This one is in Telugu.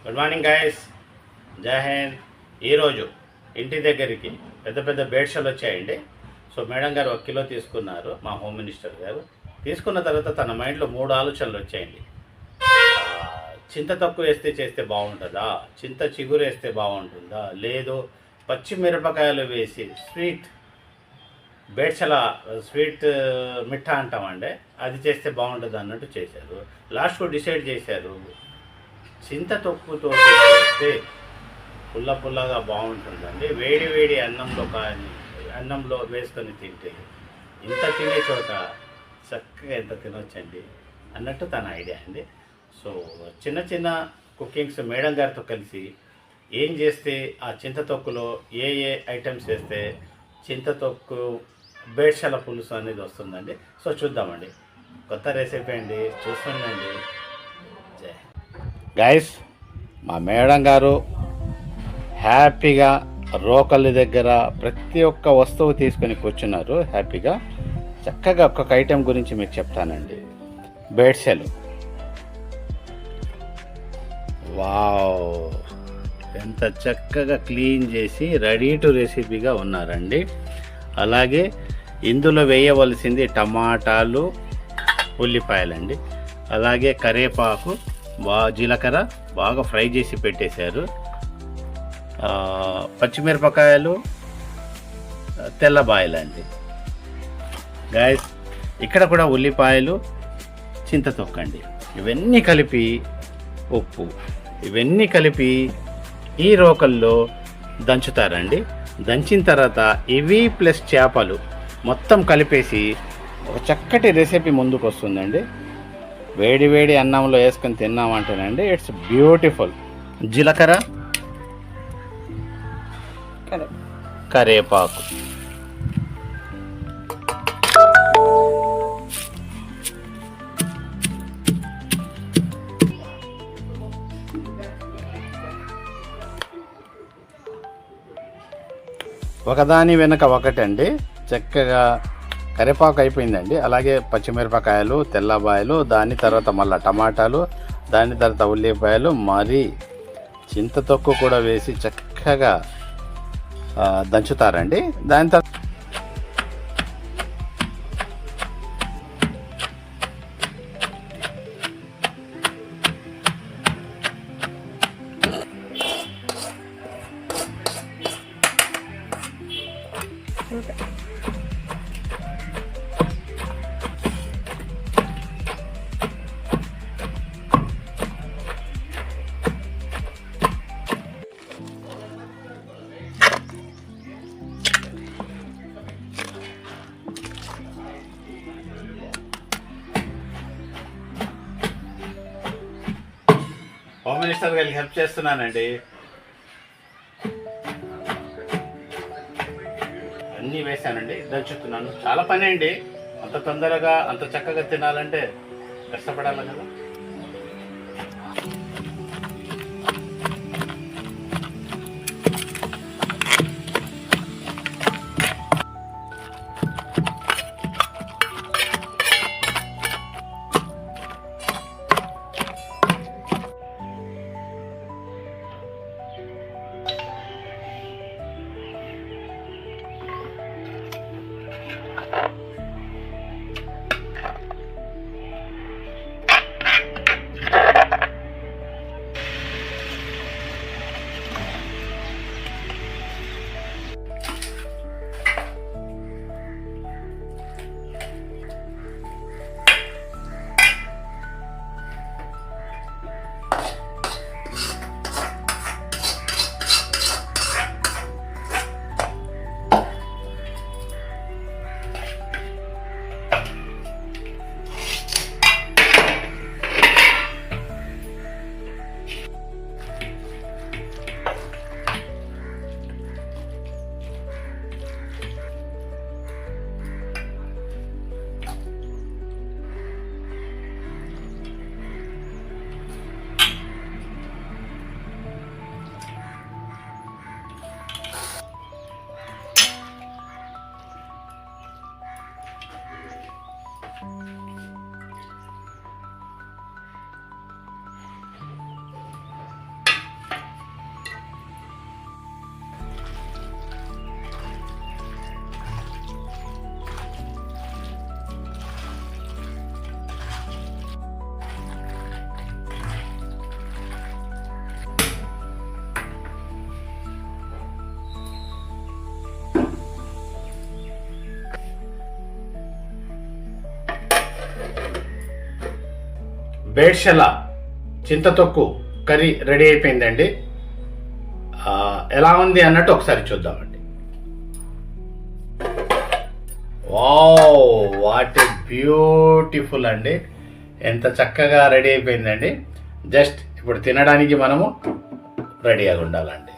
గుడ్ మార్నింగ్ గైస్, జై హింద్. ఈరోజు ఇంటి దగ్గరికి పెద్ద పెద్ద బేడ్షలు వచ్చాయండి. సో మేడం గారు 1 కిలో తీసుకున్నారు, మా హోమ్ మినిస్టర్ గారు. తీసుకున్న తర్వాత తన మైండ్లో 3 ఆలోచనలు వచ్చాయండి. చింత తక్కువ వేస్తే చేస్తే బాగుంటుందా, చింత చిగురు వేస్తే బాగుంటుందా, లేదు పచ్చిమిరపకాయలు వేసి బేడ్షల స్వీట్ మిఠా అంటామండి, అది చేస్తే బాగుంటుంది అన్నట్టు చేశారు. లాస్ట్కు డిసైడ్ చేశారు, చింత తొక్కుతో చేస్తే పుల్లగా బాగుంటుందండి. వేడి వేడి అన్నంలో వేసుకొని తింటే ఇంత తినే చోట చక్కగా ఎంత తినొచ్చండి అన్నట్టు తన ఐడియా అండి. సో చిన్న చిన్న కుకింగ్స్ మేడం గారితో కలిసి ఏం చేస్తే ఆ చింత తొక్కులో ఏ ఐటమ్స్ వేస్తే చింత తొక్కు బేడ్షల పులుసు అనేది వస్తుందండి. సో చూద్దామండి, కొత్త రెసిపీ అండి, చూస్తుండండి. జై గైస్, మా మేడం గారు హ్యాపీగా రోకలి దగ్గర ప్రతి ఒక్క వస్తువు తీసుకొని కూర్చున్నారు. హ్యాపీగా చక్కగా ఒక్కొక్క ఐటెం గురించి మీకు చెప్తానండి. బేడ్షలు, వావ్, ఎంత చక్కగా క్లీన్ చేసి రెడీ టు రెసిపీగా ఉన్నారండి. అలాగే ఇందులో వేయవలసింది టమాటాలు, ఉల్లిపాయలండి, అలాగే కరివేపాకు, జీలకర్ర బాగా ఫ్రై చేసి పెట్టేశారు, పచ్చిమిరపకాయలు, తెల్లబాయలండి. గాయస్, ఇక్కడ కూడా ఉల్లిపాయలు, చింతతొక్కండి, ఇవన్నీ కలిపి ఉప్పు, ఇవన్నీ కలిపి ఈ రోకల్లో దంచుతారండి. దంచిన తర్వాత ఇవి ప్లస్ చేపలు మొత్తం కలిపేసి ఒక చక్కటి రెసిపీ ముందుకు వస్తుందండి. వేడి వేడి అన్నంలో వేసుకొని తిన్నామంటేనండి ఇట్స్ బ్యూటిఫుల్. జీలకర్ర, కరివేపాకు, ఒకదాని వెనక ఒకటండి. చక్కగా కరివేపాకు అయిపోయిందండి. అలాగే పచ్చిమిరపకాయలు, తెల్లబాయలు, దాని తర్వాత మళ్ళీ టమాటాలు, దాని తర్వాత ఉల్లిపాయలు, మరి చింత తొక్కు కూడా వేసి చక్కగా దంచుతారండి. దాని తర్వాత హోమ్ మినిస్టర్ గారికి హెల్ప్ చేస్తున్నానండి. అన్నీ వేసానండి, దంచుతున్నాను. చాలా పని అండి, అంత తొందరగా అంత చక్కగా తినాలంటే కష్టపడాలి కదా. బేడ్షల చింతతొక్కు కర్రీ రెడీ అయిపోయిందండి. ఎలా ఉంది అన్నట్టు ఒకసారి చూద్దామండి. వావ్, వాట్ ఏ బ్యూటిఫుల్ అండి. ఎంత చక్కగా రెడీ అయిపోయిందండి. జస్ట్ ఇప్పుడు తినడానికి మనము రెడీగా ఉండాలండి.